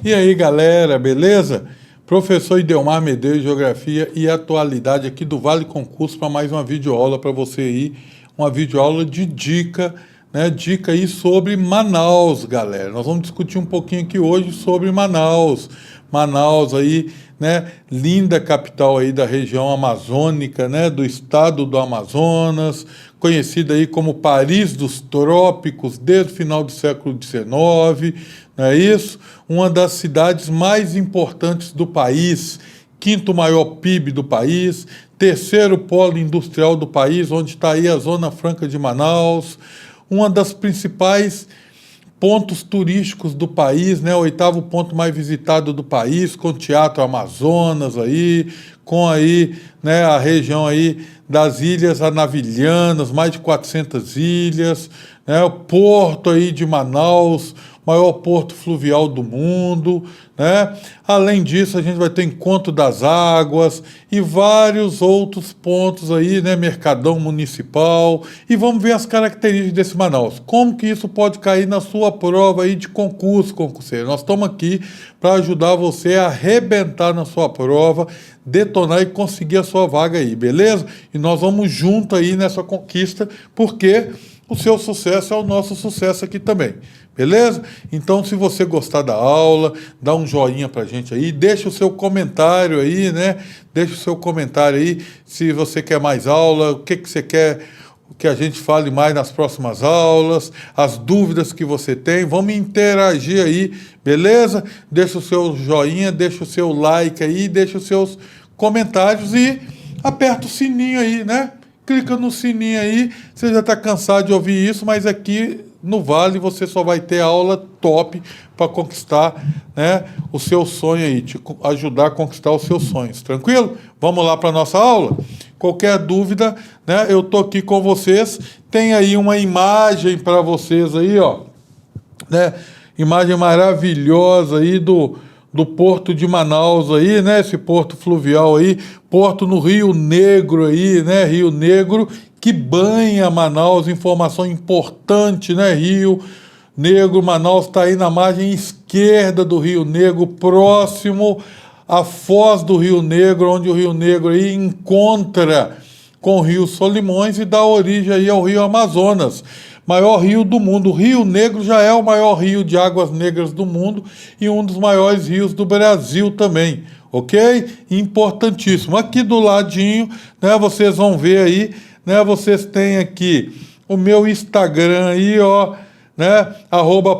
E aí, galera, beleza? Professor Idelmar Medeiros, Geografia e Atualidade aqui do Vale Concurso para mais uma videoaula para você aí, uma videoaula de dica, né? Dica aí sobre Manaus, galera. Nós vamos discutir um pouquinho aqui hoje sobre Manaus. Manaus aí, né? Linda capital aí da região amazônica, né? Do estado do Amazonas, conhecida aí como Paris dos Trópicos desde o final do século XIX, não é isso? Uma das cidades mais importantes do país, quinto maior PIB do país, terceiro polo industrial do país, onde está aí a Zona Franca de Manaus, uma das principais pontos turísticos do país, né? O oitavo ponto mais visitado do país, com o Teatro Amazonas aí, com aí, né, a região aí das Ilhas Anavilhanas, mais de 400 ilhas, né? O porto aí de Manaus, maior porto fluvial do mundo, né? Além disso, a gente vai ter Encontro das Águas e vários outros pontos aí, né? Mercadão Municipal, e vamos ver as características desse Manaus. Como que isso pode cair na sua prova aí de concurso, concurseiro? Nós estamos aqui para ajudar você a arrebentar na sua prova, detonar e conseguir a sua vaga aí, beleza? E nós vamos junto aí nessa conquista, porque o seu sucesso é o nosso sucesso aqui também. Beleza? Então, se você gostar da aula, dá um joinha pra gente aí, deixa o seu comentário aí, né? Deixa o seu comentário aí, se você quer mais aula, o que você quer que a gente fale mais nas próximas aulas, as dúvidas que você tem, vamos interagir aí, beleza? Deixa o seu joinha, deixa o seu like aí, deixa os seus comentários e aperta o sininho aí, né? Clica no sininho aí, você já está cansado de ouvir isso, mas aqui no Vale você só vai ter aula top para conquistar, né, o seu sonho aí, te ajudar a conquistar os seus sonhos, tranquilo? Vamos lá para a nossa aula? Qualquer dúvida, né, eu estou aqui com vocês, tem aí uma imagem para vocês aí, ó, né, imagem maravilhosa aí do Porto de Manaus aí, né? Esse porto fluvial aí, porto no Rio Negro aí, né? Rio Negro que banha Manaus, informação importante, né? Rio Negro, Manaus está aí na margem esquerda do Rio Negro, próximo à foz do Rio Negro, onde o Rio Negro aí encontra com o Rio Solimões e dá origem aí ao Rio Amazonas. Maior rio do mundo. O Rio Negro já é o maior rio de águas negras do mundo e um dos maiores rios do Brasil também, ok? Importantíssimo. Aqui do ladinho, né, vocês vão ver aí, né, vocês têm aqui o meu Instagram aí, ó, né,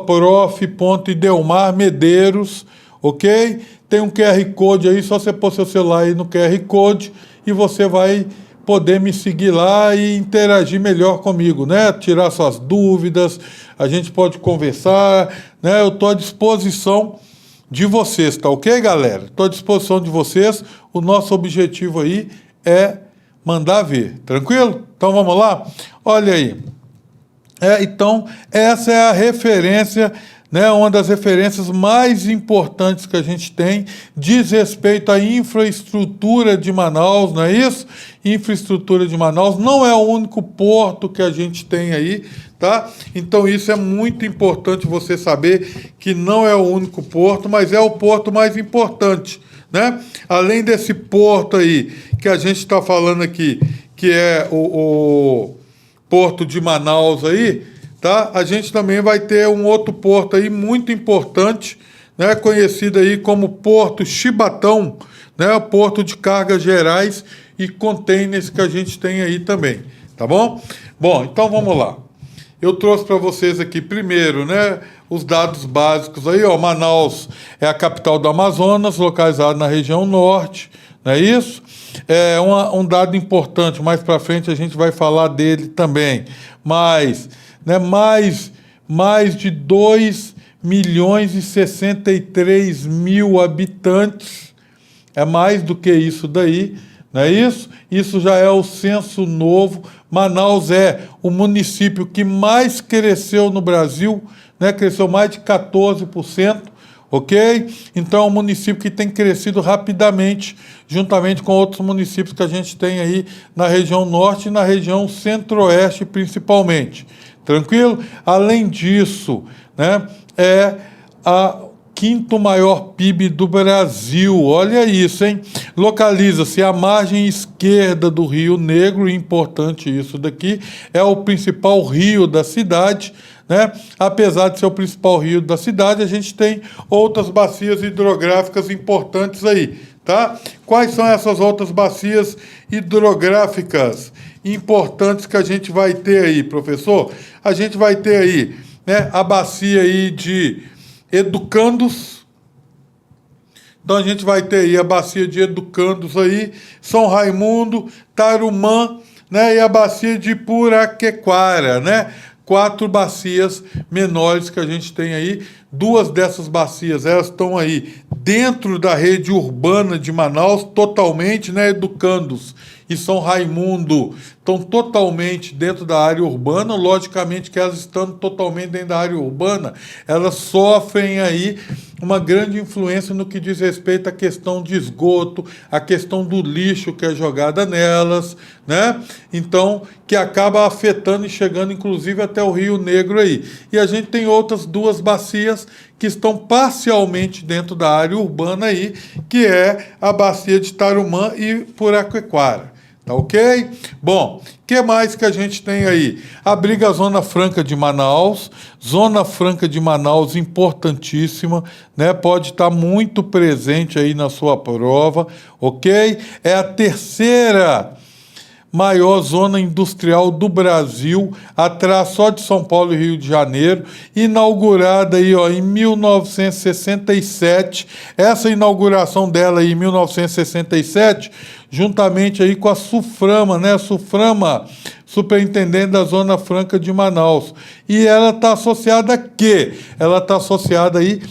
@prof.idelmarmedeiros, ok? Tem um QR Code aí, só você pôr seu celular aí no QR Code e você vai poder me seguir lá e interagir melhor comigo, né? Tirar suas dúvidas, a gente pode conversar, né? Eu estou à disposição de vocês, tá ok, galera? Estou à disposição de vocês, o nosso objetivo aí é mandar ver, tranquilo? Então vamos lá? Olha aí, então essa é a referência, né, uma das referências mais importantes que a gente tem, diz respeito à infraestrutura de Manaus, não é isso? Infraestrutura de Manaus não é o único porto que a gente tem aí, tá? Então isso é muito importante você saber que não é o único porto, mas é o porto mais importante, né? Além desse porto aí que a gente está falando aqui, que é o porto de Manaus aí, tá? A gente também vai ter um outro porto aí muito importante, né? Conhecido aí como Porto Chibatão, né? O porto de cargas gerais e containers que a gente tem aí também, tá bom? Bom, então vamos lá. Eu trouxe para vocês aqui primeiro, né, os dados básicos aí, ó. Manaus é a capital do Amazonas, localizado na região norte, não é isso? É um dado importante, mais para frente a gente vai falar dele também, mas, né, mais de 2.063.000 habitantes, é mais do que isso daí, não é isso? Isso já é o censo novo. Manaus é o município que mais cresceu no Brasil, né? Cresceu mais de 14%, ok? Então é um município que tem crescido rapidamente, juntamente com outros municípios que a gente tem aí na região norte e na região centro-oeste principalmente. Tranquilo? Além disso, né, quinto maior PIB do Brasil. Olha isso, hein? Localiza-se à margem esquerda do Rio Negro, importante isso daqui, é o principal rio da cidade, né? Apesar de ser o principal rio da cidade, a gente tem outras bacias hidrográficas importantes aí, tá? Quais são essas outras bacias hidrográficas importantes que a gente vai ter aí, professor? A gente vai ter aí, né, a bacia aí de Educandos. Então a gente vai ter aí a bacia de Educandos aí, São Raimundo, Tarumã, né, e a bacia de Puraquequara, né? 4 bacias menores que a gente tem aí. 2 dessas bacias, elas estão aí dentro da rede urbana de Manaus, totalmente, né? Educandos e São Raimundo estão totalmente dentro da área urbana. Logicamente que elas estando totalmente dentro da área urbana, elas sofrem aí uma grande influência no que diz respeito à questão de esgoto, a questão do lixo que é jogada nelas, né? Então, que acaba afetando e chegando inclusive até o Rio Negro aí. E a gente tem outras 2 bacias que estão parcialmente dentro da área urbana aí, que é a bacia de Tarumã e Puraquequara. Tá ok? Bom, o que mais que a gente tem aí? Abriga a Zona Franca de Manaus. Zona Franca de Manaus, importantíssima, né? Pode estar muito presente aí na sua prova, ok? É a terceira maior zona industrial do Brasil, atrás só de São Paulo e Rio de Janeiro, inaugurada aí, ó, em 1967. Essa inauguração dela aí, em 1967, juntamente aí com a Suframa, né? A Suframa, Superintendente da Zona Franca de Manaus. E ela está associada a quê? Ela está associada aí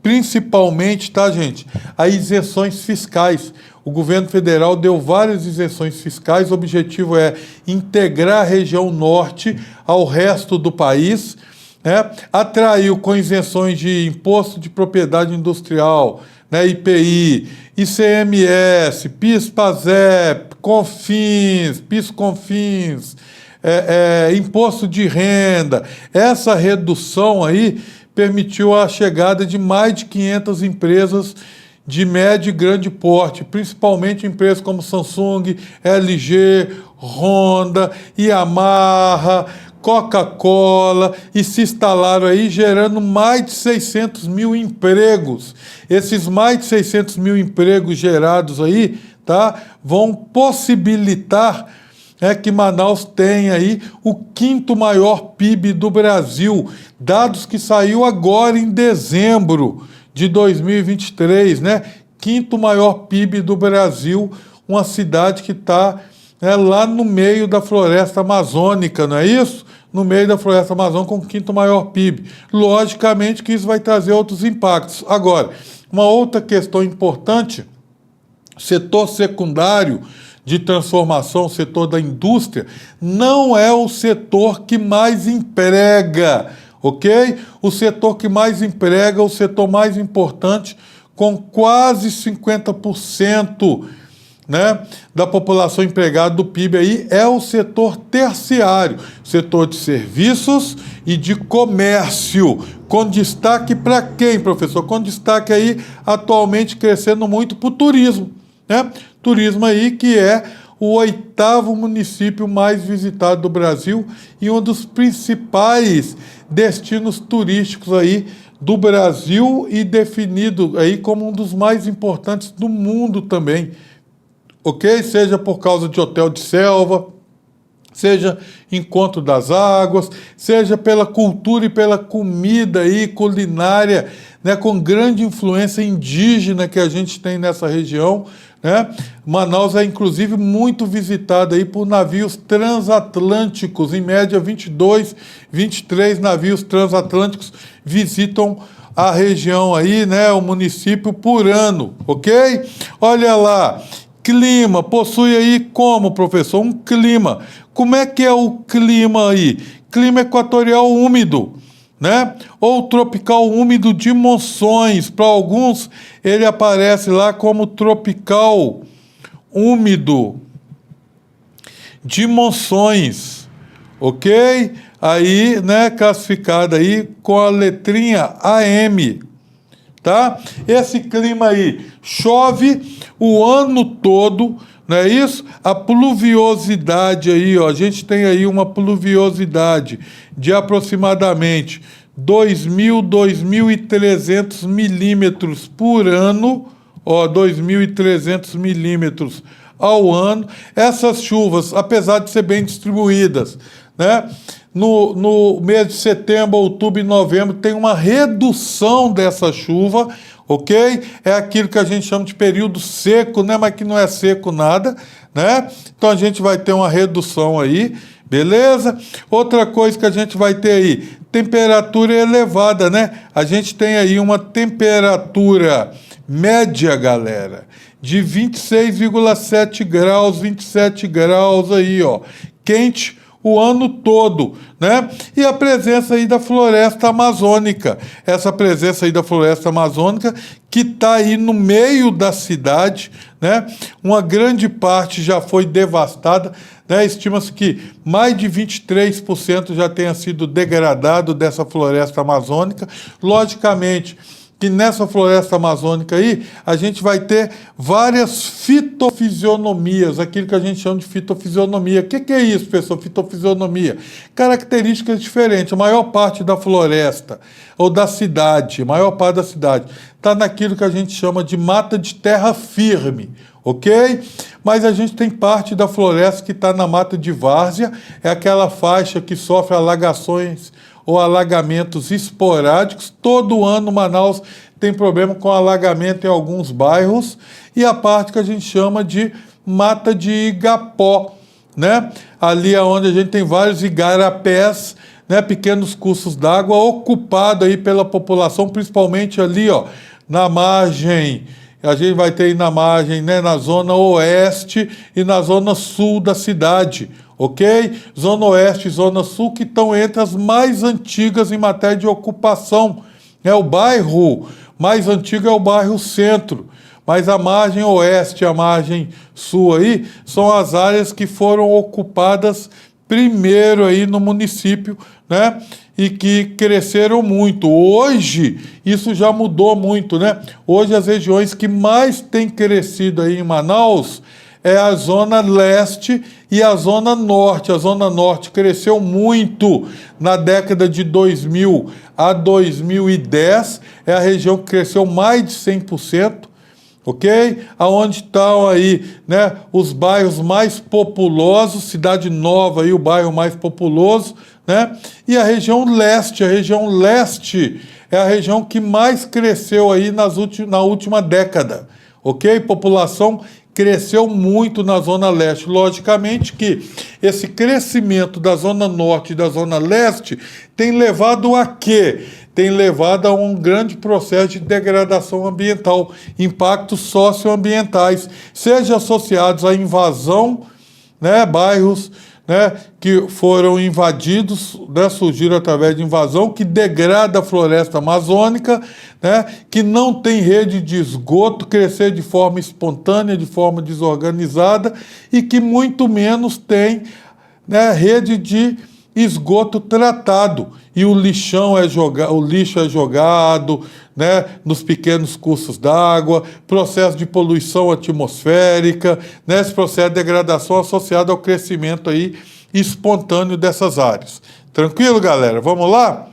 principalmente, tá, gente, a isenções fiscais. O governo federal deu várias isenções fiscais. O objetivo é integrar a região norte ao resto do país, né? Atraiu com isenções de imposto de propriedade industrial, né? IPI, ICMS, PIS, PASEP, CONFINS, PIS, CONFINS, imposto de renda. Essa redução aí permitiu a chegada de mais de 500 empresas de médio e grande porte, principalmente empresas como Samsung, LG, Honda, Yamaha, Coca-Cola, e se instalaram aí gerando mais de 600 mil empregos. Esses mais de 600 mil empregos gerados aí, tá, vão possibilitar que Manaus tenha aí o quinto maior PIB do Brasil, dados que saiu agora em dezembro de 2023, né? Quinto maior PIB do Brasil, uma cidade que está lá no meio da floresta amazônica, não é isso? No meio da floresta amazônica, com o quinto maior PIB. Logicamente que isso vai trazer outros impactos. Agora, uma outra questão importante, setor secundário de transformação, o setor da indústria, não é o setor que mais emprega, ok? O setor que mais emprega, o setor mais importante, com quase 50%, né, da população empregada do PIB aí, é o setor terciário, setor de serviços e de comércio, com destaque para quem, professor? Com destaque aí, atualmente crescendo muito para o turismo, né? Turismo aí que é o 8º município mais visitado do Brasil e um dos principais destinos turísticos aí do Brasil e definido aí como um dos mais importantes do mundo também, ok? Seja por causa de hotel de selva, seja Encontro das Águas, seja pela cultura e pela comida aí, culinária, né, com grande influência indígena que a gente tem nessa região, né? Manaus é inclusive muito visitada aí por navios transatlânticos, em média 22, 23 navios transatlânticos visitam a região aí, né, o município por ano, ok? Olha lá, clima, possui aí como, professor? Um clima. Como é que é o clima aí? Clima equatorial úmido, né? Ou tropical úmido de monções. Para alguns, ele aparece lá como tropical úmido de monções, ok? Aí, né, classificado aí com a letrinha AM, tá? Esse clima aí chove o ano todo, não é isso? A pluviosidade aí, ó, a gente tem aí uma pluviosidade de aproximadamente 2.300 milímetros por ano, ó, 2.300 milímetros ao ano. Essas chuvas, apesar de ser bem distribuídas, né? No mês de setembro, outubro e novembro tem uma redução dessa chuva, ok? É aquilo que a gente chama de período seco, né? Mas que não é seco nada, né? Então a gente vai ter uma redução aí, beleza? Outra coisa que a gente vai ter aí, temperatura elevada, né? A gente tem aí uma temperatura média, galera, de 26,7 graus, 27 graus aí, ó, quente o ano todo, né? E a presença aí da floresta amazônica, essa presença aí da floresta amazônica que está aí no meio da cidade, né? Uma grande parte já foi devastada, né? Estima-se que mais de 23% já tenha sido degradado dessa floresta amazônica. Logicamente que nessa floresta amazônica aí, a gente vai ter várias fitofisionomias, aquilo que a gente chama de fitofisionomia. O que é isso, pessoal? Fitofisionomia. Características diferentes. A maior parte da floresta, ou da cidade, a maior parte da cidade, está naquilo que a gente chama de mata de terra firme, ok? Mas a gente tem parte da floresta que está na mata de várzea, é aquela faixa que sofre alagações ou alagamentos esporádicos. Todo ano Manaus tem problema com alagamento em alguns bairros, e a parte que a gente chama de mata de igapó, né? Ali é onde a gente tem vários igarapés, né? Pequenos cursos d'água ocupados aí pela população, principalmente ali, ó, na margem. A gente vai ter aí na margem, né, na zona oeste e na zona sul da cidade, ok? Zona oeste e zona sul que estão entre as mais antigas em matéria de ocupação. O bairro mais antigo é o bairro Centro, mas a margem oeste e a margem sul aí são as áreas que foram ocupadas primeiro aí no município, né? E que cresceram muito. Hoje, isso já mudou muito, né? Hoje, as regiões que mais têm crescido aí em Manaus é a Zona Leste e a Zona Norte. A Zona Norte cresceu muito na década de 2000 a 2010. É a região que cresceu mais de 100%. Ok? Aonde estão aí, né, os bairros mais populosos, Cidade Nova aí, o bairro mais populoso, né? E a região leste é a região que mais cresceu aí na última década, ok? População cresceu muito na Zona Leste. Logicamente que esse crescimento da Zona Norte e da Zona Leste tem levado a quê? Tem levado a um grande processo de degradação ambiental, impactos socioambientais, seja associados à invasão, né, bairros, né, que foram invadidos, né, surgiram através de invasão, que degrada a floresta amazônica, né, que não tem rede de esgoto, crescer de forma espontânea, de forma desorganizada, e que muito menos tem, né, rede de esgoto tratado, e o lixo é jogado, né, nos pequenos cursos d'água, processo de poluição atmosférica, né, esse processo de degradação associado ao crescimento aí espontâneo dessas áreas. Tranquilo, galera? Vamos lá?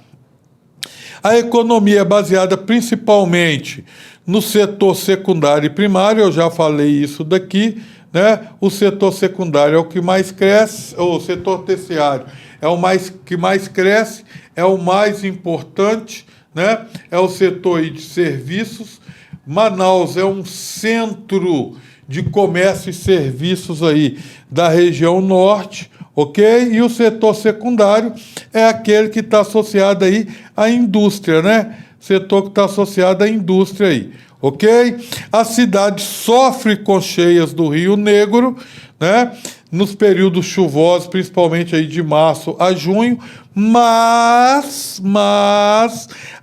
A economia é baseada principalmente no setor secundário e primário, eu já falei isso daqui, né? O setor secundário é o que mais cresce, o setor terciário é o que mais cresce, é o mais importante, né? É o setor aí de serviços. Manaus é um centro de comércio e serviços aí da região norte, ok? E o setor secundário é aquele que está associado aí à indústria, né? Setor que está associado à indústria aí, ok? A cidade sofre com cheias do Rio Negro, né? Nos períodos chuvosos, principalmente aí de março a junho, mas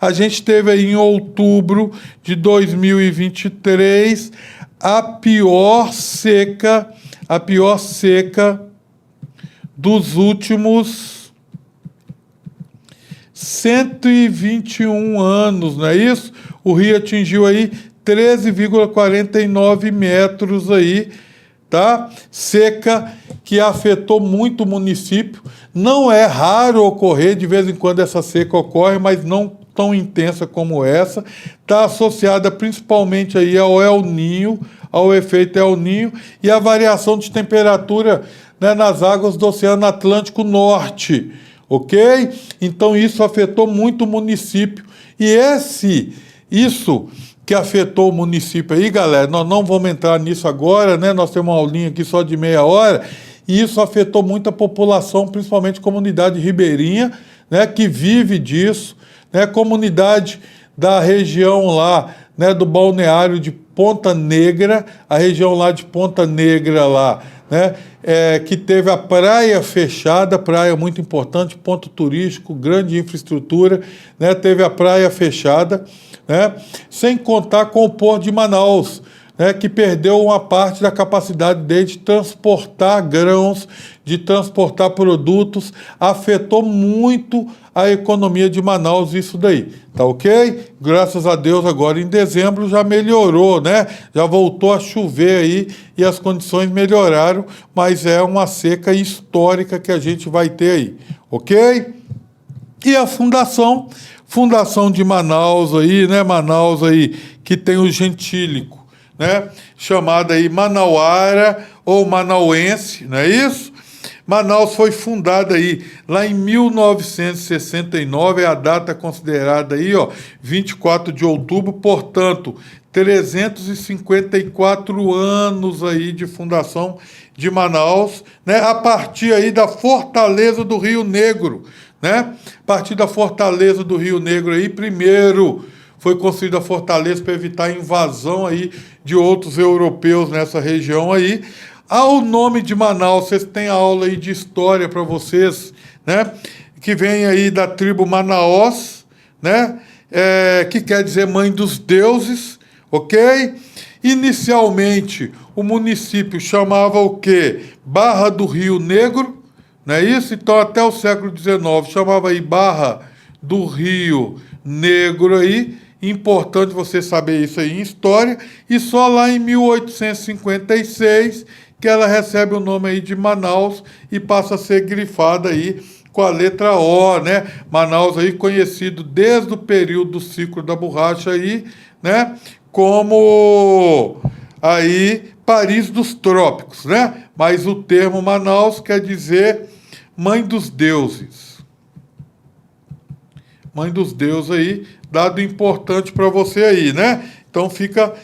a gente teve aí em outubro de 2023 a pior seca dos últimos 121 anos, não é isso? O rio atingiu aí 13,49 metros aí, tá? Seca que afetou muito o município. Não é raro ocorrer, de vez em quando essa seca ocorre, mas não tão intensa como essa. Está associada principalmente aí ao El Niño, ao efeito El Niño e à variação de temperatura, né, nas águas do Oceano Atlântico Norte, ok? Então isso afetou muito o município. E isso que afetou o município aí, galera, nós não vamos entrar nisso agora, né? Nós temos uma aulinha aqui só de meia hora, e isso afetou muito a população, principalmente a comunidade ribeirinha, né, que vive disso, né, comunidade da região lá, né, do balneário de Ponta Negra, a região lá de Ponta Negra lá, né, que teve a praia fechada, praia muito importante, ponto turístico, grande infraestrutura, né, teve a praia fechada, né, sem contar com o Porto de Manaus, né, que perdeu uma parte da capacidade dele de transportar grãos, de transportar produtos, afetou muito a economia de Manaus isso daí, tá ok? Graças a Deus agora em dezembro já melhorou, né? Já voltou a chover aí e as condições melhoraram, mas é uma seca histórica que a gente vai ter aí, ok? E a Fundação de Manaus aí, né? Manaus aí, que tem o gentílico, né? Chamada aí Manauara ou Manauense, não é isso? Manaus foi fundada aí lá em 1969, é a data considerada aí, ó, 24 de outubro, portanto, 354 anos aí de fundação de Manaus, né? A partir aí da Fortaleza do Rio Negro, né? A partir da Fortaleza do Rio Negro aí, primeiro foi construída a fortaleza para evitar a invasão aí de outros europeus nessa região aí. Ao nome de Manaus, vocês têm aula aí de história para vocês, né? Que vem aí da tribo Manaós, né? Que quer dizer mãe dos deuses, ok? Inicialmente, o município chamava o quê? Barra do Rio Negro, não é isso? Então, até o século XIX, chamava aí Barra do Rio Negro aí. Importante você saber isso aí em história. E só lá em 1856 que ela recebe o nome aí de Manaus e passa a ser grifada aí com a letra O, né? Manaus aí conhecido desde o período do ciclo da borracha aí, né? Como aí Paris dos trópicos, né? Mas o termo Manaus quer dizer mãe dos deuses. Mãe dos deuses aí, dado importante para você aí, né? Então fica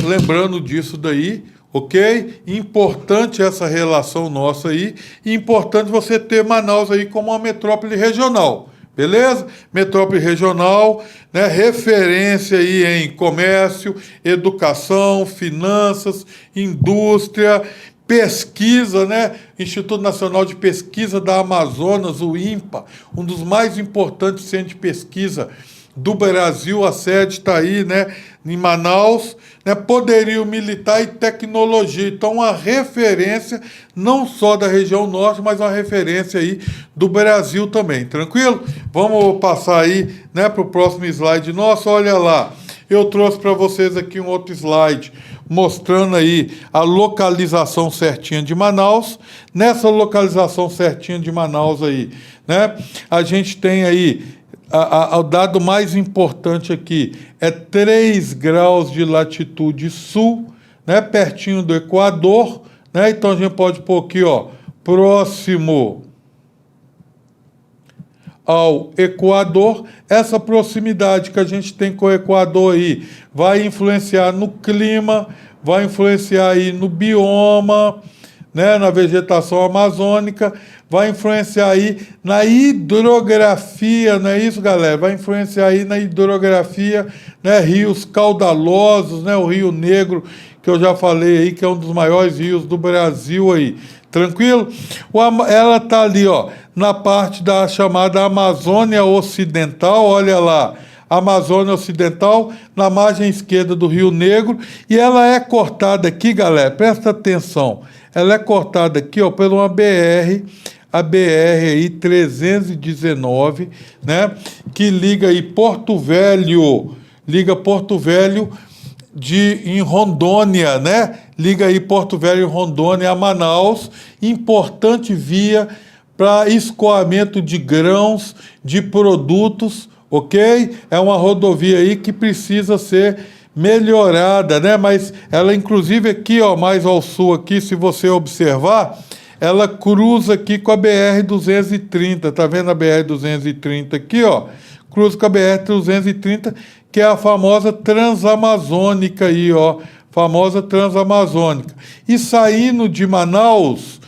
lembrando disso daí, ok? Importante essa relação nossa aí, e importante você ter Manaus aí como uma metrópole regional, beleza? Metrópole regional, né? Referência aí em comércio, educação, finanças, indústria, pesquisa, né? Instituto Nacional de Pesquisa da Amazonas, o INPA, um dos mais importantes centros de pesquisa do Brasil, a sede está aí, né, em Manaus, né, poderio militar e tecnologia. Então, uma referência não só da região norte, mas uma referência aí do Brasil também, tranquilo? Vamos passar aí, né, para o próximo slide nosso. Olha lá, eu trouxe para vocês aqui um outro slide, mostrando aí a localização certinha de Manaus. Nessa localização certinha de Manaus aí, né, a gente tem aí o dado mais importante aqui é 3 graus de latitude sul, né, pertinho do Equador, né? Então a gente pode pôr aqui, ó, próximo ao Equador. Essa proximidade que a gente tem com o Equador aí vai influenciar no clima, vai influenciar aí no bioma, né, na vegetação amazônica, vai influenciar aí na hidrografia, não é isso, galera? Vai influenciar aí na hidrografia, né, rios caudalosos, né, o Rio Negro, que eu já falei aí, que é um dos maiores rios do Brasil aí, tranquilo? Ela está ali, ó, na parte da chamada Amazônia Ocidental, olha lá, Amazônia Ocidental, na margem esquerda do Rio Negro, e ela é cortada aqui, galera, presta atenção, ela é cortada aqui, ó, por uma BR, a BR aí 319, né? Que liga aí Porto Velho, em Rondônia, né? Liga aí Porto Velho em Rondônia a Manaus, importante via para escoamento de grãos, de produtos, ok? É uma rodovia aí que precisa ser melhorada, né? Mas ela, inclusive, aqui, ó, mais ao sul aqui, se você observar, ela cruza aqui com a BR-230, tá vendo a BR-230 aqui, ó? Cruza com a BR-230, que é a famosa Transamazônica aí, ó, famosa Transamazônica. E saindo de Manaus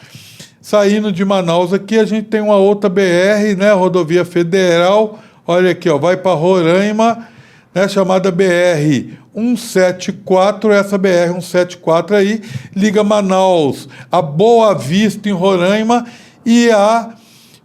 aqui, a gente tem uma outra BR, né, rodovia federal, olha aqui, ó, vai para Roraima, né, chamada BR-174, essa BR-174 aí, liga Manaus a Boa Vista, em Roraima, e a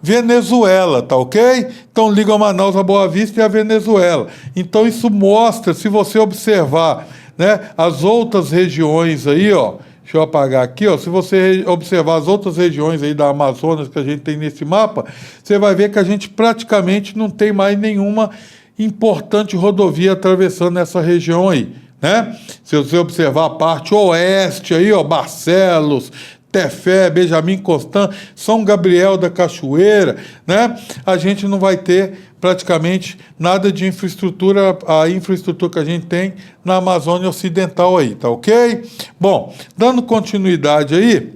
Venezuela, tá ok? Então liga Manaus a Boa Vista e a Venezuela. Então isso mostra, se você observar, né, as outras regiões aí, ó, deixa eu apagar aqui, ó, se você observar as outras regiões aí da Amazonas que a gente tem nesse mapa, você vai ver que a gente praticamente não tem mais nenhuma importante rodovia atravessando essa região aí, né? Se você observar a parte oeste aí, ó, Barcelos, Tefé, Benjamin Constant, São Gabriel da Cachoeira, né? A gente não vai ter praticamente nada de infraestrutura, a infraestrutura que a gente tem na Amazônia Ocidental aí, tá ok? Bom, dando continuidade aí,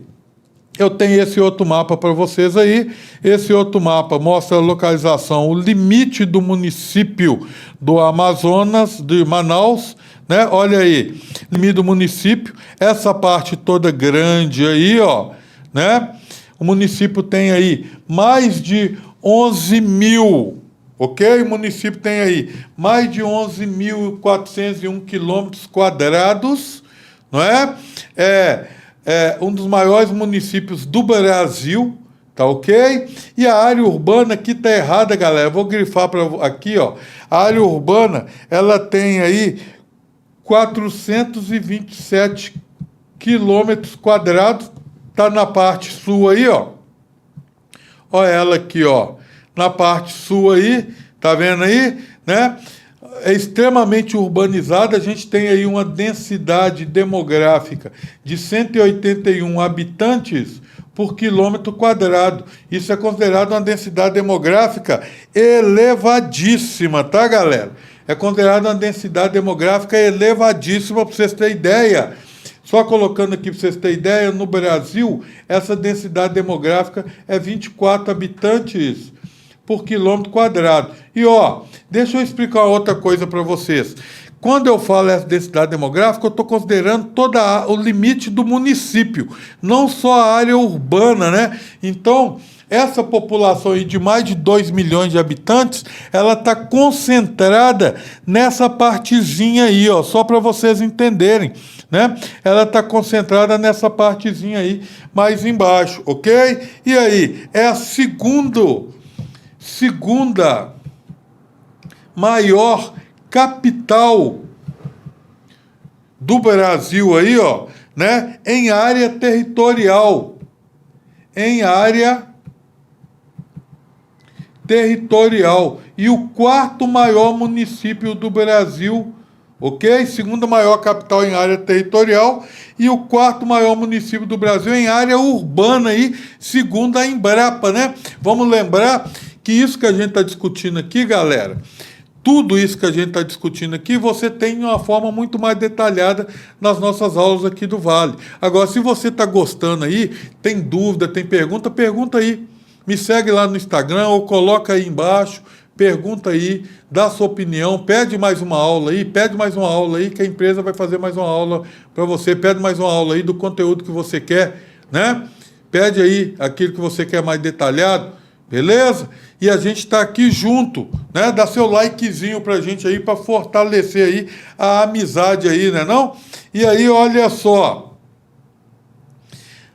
eu tenho esse outro mapa para vocês aí. Esse outro mapa mostra a localização, o limite do município do Amazonas, de Manaus, né? Olha aí, limite do município, essa parte toda grande aí, ó, né? O município tem aí mais de 11 mil, ok? O município tem aí mais de 11.401 quilômetros quadrados, não é? É um dos maiores municípios do Brasil, tá ok? E a área urbana aqui tá errada, galera. Eu vou grifar para aqui, ó. A área urbana, ela tem aí 427 quilômetros quadrados, tá na parte sul aí, ó. Olha ela aqui, ó. Na parte sul aí, tá vendo aí, né? É extremamente urbanizada, a gente tem aí uma densidade demográfica de 181 habitantes por quilômetro quadrado. Isso é considerado uma densidade demográfica elevadíssima, tá, galera? É considerado uma densidade demográfica elevadíssima, para vocês terem ideia. Só colocando aqui para vocês terem ideia, no Brasil, essa densidade demográfica é 24 habitantes por quilômetro quadrado. E ó, deixa eu explicar outra coisa para vocês. Quando eu falo essa densidade demográfica, eu estou considerando o limite do município, não só a área urbana, né? Então, essa população aí de mais de 2 milhões de habitantes, ela está concentrada nessa partezinha aí, ó, só para vocês entenderem, né? Ela está concentrada nessa partezinha aí, mais embaixo, ok? E aí, é a segunda maior capital do Brasil aí, ó, né? Em área territorial. E o quarto maior município do Brasil, ok? Segunda maior capital em área territorial e o quarto maior município do Brasil em área urbana aí, segundo a Embrapa, né? Vamos lembrar que isso que a gente está discutindo aqui, galera, tudo isso que a gente está discutindo aqui, você tem de uma forma muito mais detalhada nas nossas aulas aqui do Vale. Agora, se você está gostando aí, tem dúvida, tem pergunta, pergunta aí. Me segue lá no Instagram ou coloca aí embaixo, pergunta aí, dá sua opinião, pede mais uma aula aí, que a empresa vai fazer mais uma aula para você, pede mais uma aula aí do conteúdo que você quer, né? Pede aí aquilo que você quer mais detalhado, beleza? E a gente está aqui junto, né? Dá seu likezinho pra gente aí, para fortalecer aí a amizade aí, né não? E aí, olha só,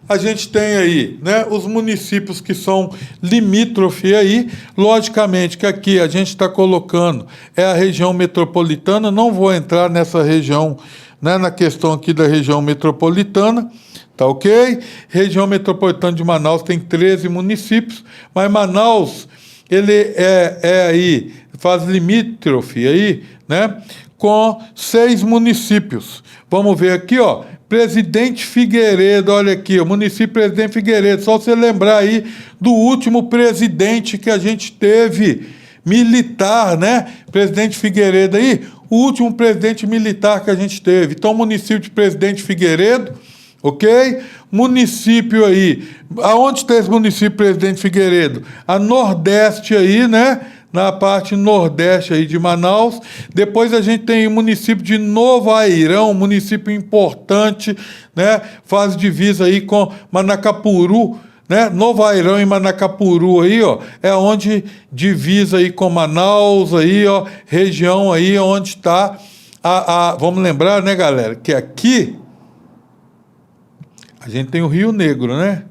a gente tem aí, né, os municípios que são limítrofe aí, logicamente que aqui a gente está colocando a região metropolitana, não vou entrar nessa região né, na questão aqui da região metropolitana, tá ok? Região metropolitana de Manaus tem 13 municípios, mas Manaus, ele aí, faz limítrofe aí, né, com 6 municípios. Vamos ver aqui, ó, Presidente Figueiredo, olha aqui, o município Presidente Figueiredo, só você lembrar aí do último presidente que a gente teve, militar, né? Presidente Figueiredo aí, o último presidente militar que a gente teve. Então, município de Presidente Figueiredo, ok? Município aí, aonde está esse município Presidente Figueiredo? A Nordeste aí, né? Na parte nordeste aí de Manaus. Depois a gente tem o município de Novairão, município importante, né? Faz divisa aí com Manacapuru, né? Novairão e Manacapuru aí, ó, é onde divisa aí com Manaus aí, ó, região aí onde está vamos lembrar, né, galera, que aqui a gente tem o Rio Negro, né?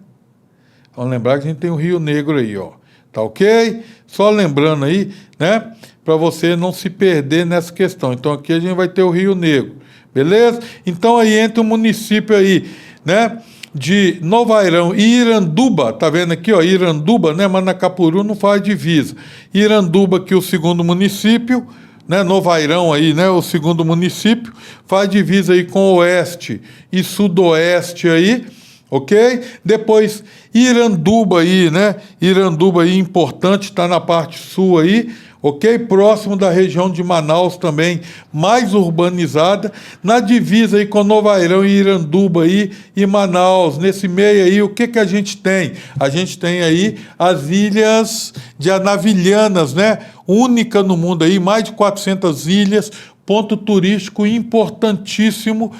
Vamos lembrar que a gente tem o Rio Negro aí, ó. Tá ok? Só lembrando aí, né? Para você não se perder nessa questão. Então aqui a gente vai ter o Rio Negro, beleza? Então aí entra o município aí, né? De Novairão e Iranduba, tá vendo aqui, ó? Iranduba, né? Manacapuru não faz divisa. Iranduba, que é o segundo município, né? Novairão aí, né? O segundo município, faz divisa aí com o oeste e sudoeste aí. Ok? Depois, Iranduba aí, né? Iranduba aí, importante, está na parte sul aí, ok? Próximo da região de Manaus também, mais urbanizada. Na divisa aí com Novairão e Iranduba aí e Manaus, nesse meio aí, o que que a gente tem? A gente tem aí as ilhas de Anavilhanas, né? Única no mundo aí, mais de 400 ilhas, ponto turístico importantíssimo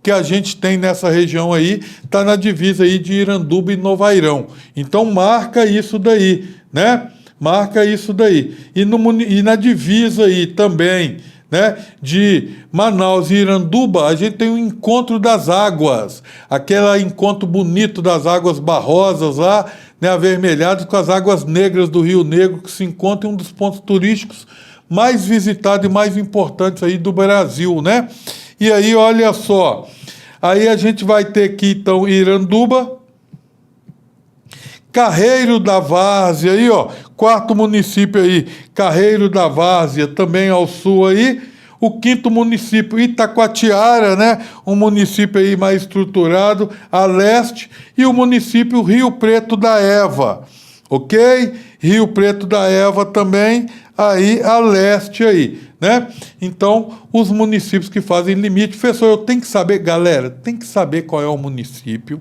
que a gente tem nessa região aí, está na divisa aí de Iranduba e Novairão. Então marca isso daí, né? Marca isso daí. E na divisa aí também, né, de Manaus e Iranduba, a gente tem o Encontro das Águas, aquele encontro bonito das águas barrosas lá, né, avermelhadas com as águas negras do Rio Negro, que se encontra em um dos pontos turísticos mais visitados e mais importantes aí do Brasil, né? E aí, olha só, aí a gente vai ter aqui, então, Iranduba, Carreiro da Várzea, aí, ó, quarto município aí, Carreiro da Várzea, também ao sul aí, o quinto município, Itacoatiara, né, um município aí mais estruturado, a leste, e o município Rio Preto da Eva, ok? Rio Preto da Eva também, aí a leste aí, né? Então, os municípios que fazem limite, professor, eu tenho que saber, galera, tem que saber qual é o município,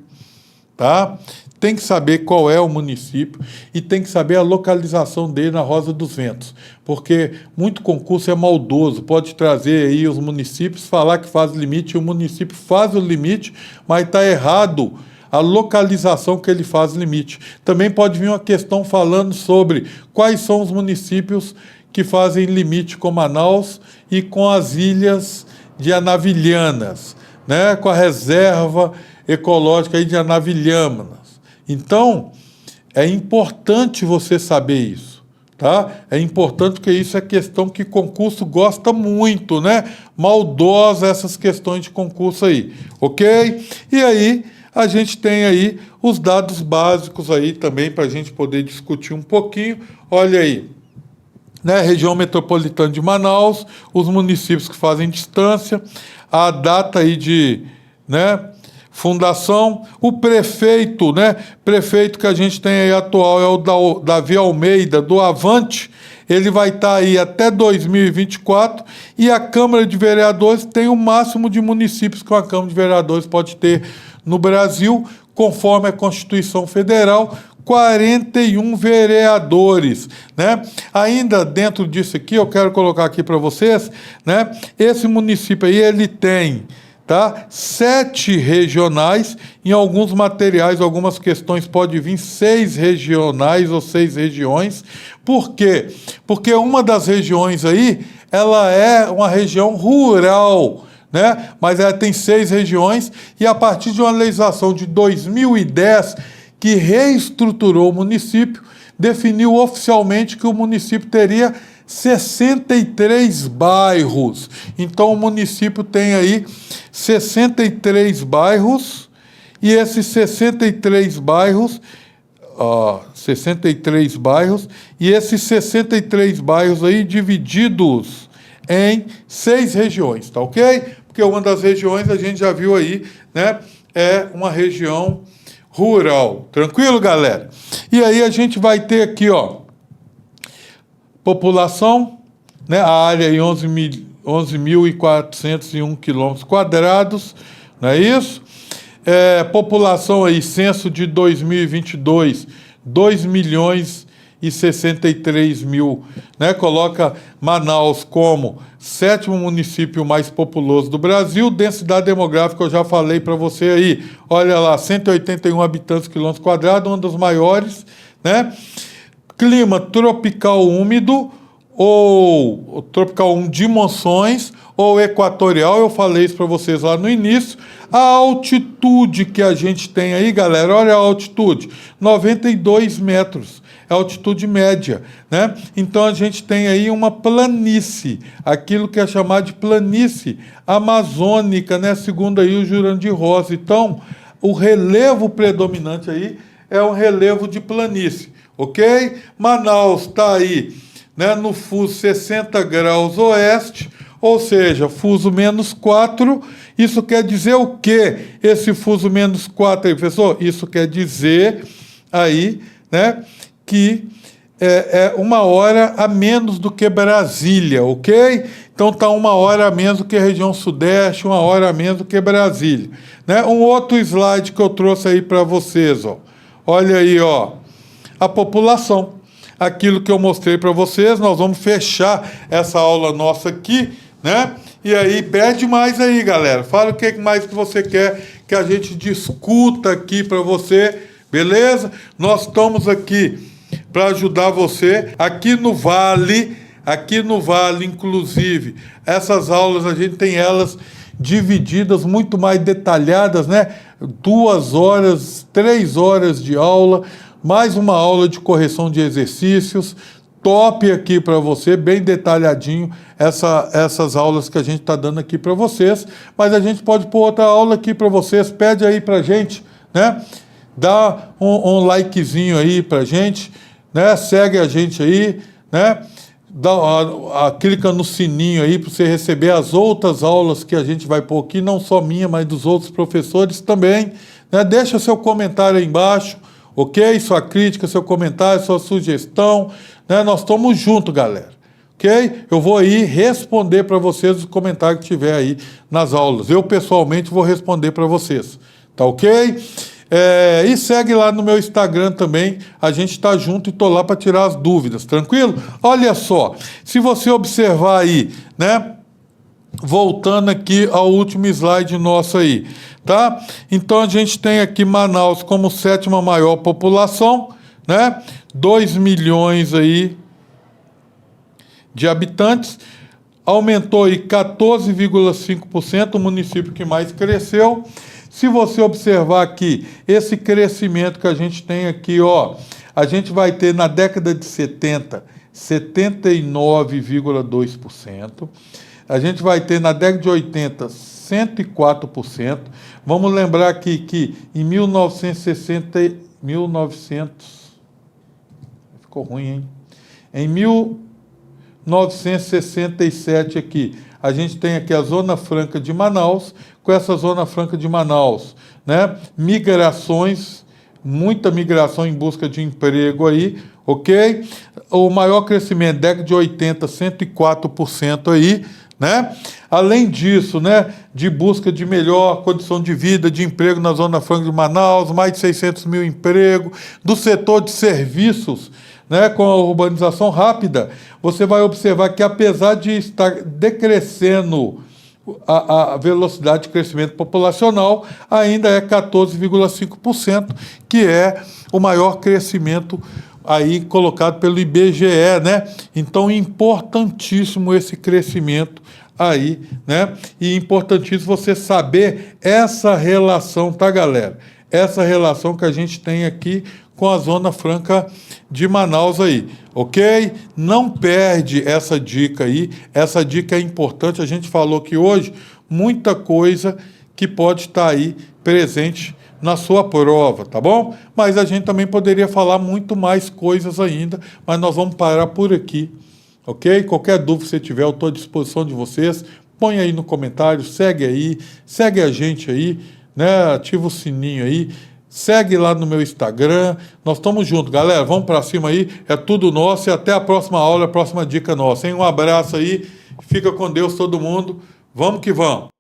tá? Tem que saber qual é o município e tem que saber a localização dele na Rosa dos Ventos, porque muito concurso é maldoso, pode trazer aí os municípios, falar que faz limite, e o município faz o limite, mas está errado a localização que ele faz limite. Também pode vir uma questão falando sobre quais são os municípios que fazem limite com Manaus e com as ilhas de Anavilhanas, né? Com a reserva ecológica aí de Anavilhanas. Então, é importante você saber isso, tá? É importante porque isso é questão que concurso gosta muito, né? Maldosa essas questões de concurso aí, ok? E aí, a gente tem aí os dados básicos aí também para a gente poder discutir um pouquinho. Olha aí, né? Região metropolitana de Manaus, os municípios que fazem distância, a data aí de, né, fundação, o prefeito, né? Prefeito que a gente tem aí atual é o Davi Almeida, do Avante. Ele vai estar aí até 2024 e a Câmara de Vereadores tem o máximo de municípios que uma Câmara de Vereadores pode ter no Brasil, conforme a Constituição Federal, 41 vereadores, né? Ainda dentro disso aqui, eu quero colocar aqui para vocês, né? Esse município aí, ele tem, tá? 7 regionais, em alguns materiais, algumas questões pode vir 6 regionais ou 6 regiões. Por quê? Porque uma das regiões aí, ela é uma região rural, né? Mas ela tem 6 regiões e a partir de uma legislação de 2010 que reestruturou o município, definiu oficialmente que o município teria 63 bairros. Então o município tem aí 63 bairros, e esses 63 bairros, e esses 63 bairros aí divididos em 6 regiões, tá ok? Porque uma das regiões a gente já viu aí, né? É uma região rural. Tranquilo, galera? E aí a gente vai ter aqui, ó, população, né? A área em 11.401 quilômetros quadrados, não é isso? População aí, censo de 2022, 2.063.000, né? Coloca Manaus como 7º município mais populoso do Brasil. Densidade demográfica eu já falei para você aí. Olha lá, 181 habitantes quilômetros quadrados, uma das maiores, né? Clima tropical úmido, ou tropical de monções, ou equatorial, eu falei isso para vocês lá no início. A altitude que a gente tem aí, galera, olha a altitude, 92 metros, é a altitude média, né? Então a gente tem aí uma planície, aquilo que é chamado de planície amazônica, né? Segundo aí o Jurandir Rosa. Então, o relevo predominante aí é um relevo de planície, ok? Manaus está aí, né, no fuso 60 graus oeste, ou seja, fuso -4. Isso quer dizer o quê? Esse fuso -4 aí, professor? Isso quer dizer aí, né, que é 1 hora a menos do que Brasília, ok? Então está 1 hora a menos do que a região sudeste, 1 hora a menos do que Brasília, né? Um outro slide que eu trouxe aí para vocês, ó. Olha aí, ó, a população. Aquilo que eu mostrei para vocês, nós vamos fechar essa aula nossa aqui, né? E aí, pede mais aí, galera. Fala o que mais que você quer que a gente discuta aqui para você, beleza? Nós estamos aqui para ajudar você. Aqui no Vale, inclusive, essas aulas a gente tem elas divididas, muito mais detalhadas, né? 2 horas, 3 horas de aula, mais uma aula de correção de exercícios, top aqui para você, bem detalhadinho, essas aulas que a gente está dando aqui para vocês, mas a gente pode pôr outra aula aqui para vocês, pede aí para a gente, né? Dá um likezinho aí para a gente, né? Segue a gente aí, né? Clica no sininho aí para você receber as outras aulas que a gente vai pôr aqui, não só minha, mas dos outros professores também, né? Deixa seu comentário aí embaixo, ok? Sua crítica, seu comentário, sua sugestão, né? Nós estamos juntos, galera, ok? Eu vou aí responder para vocês os comentários que tiver aí nas aulas. Eu, pessoalmente, vou responder para vocês, tá ok? E segue lá no meu Instagram também, a gente está junto e estou lá para tirar as dúvidas, tranquilo? Olha só, se você observar aí, né? Voltando aqui ao último slide nosso aí, tá? Então a gente tem aqui Manaus como 7ª maior população, né? 2 milhões aí de habitantes, aumentou aí 14,5%, o município que mais cresceu. Se você observar aqui, esse crescimento que a gente tem aqui, ó, a gente vai ter na década de 70, 79,2%. A gente vai ter na década de 80, 104%. Vamos lembrar aqui que em 1900... Ficou ruim, hein? Em 1967 aqui, a gente tem aqui a Zona Franca de Manaus. Com essa Zona Franca de Manaus, né? Migrações, muita migração em busca de emprego aí, ok? O maior crescimento, década de 80, 104% aí, né? Além disso, né, de busca de melhor condição de vida, de emprego na Zona Franca de Manaus, mais de 600 mil empregos, do setor de serviços, né, com a urbanização rápida, você vai observar que apesar de estar decrescendo a velocidade de crescimento populacional, ainda é 14,5%, que é o maior crescimento aí colocado pelo IBGE, né? Então, importantíssimo esse crescimento aí, né? E importantíssimo você saber essa relação, tá, galera? essa relação que a gente tem aqui com a Zona Franca de Manaus aí, ok? Não perde essa dica aí, essa dica é importante, a gente falou que hoje muita coisa que pode estar aí presente na sua prova, tá bom? Mas a gente também poderia falar muito mais coisas ainda, mas nós vamos parar por aqui, ok? Qualquer dúvida que você tiver, eu estou à disposição de vocês, põe aí no comentário, segue a gente aí, né? Ativa o sininho aí, segue lá no meu Instagram, nós estamos juntos, galera, vamos para cima aí, é tudo nosso e até a próxima aula, a próxima dica nossa, hein? Um abraço aí, fica com Deus todo mundo, vamos que vamos!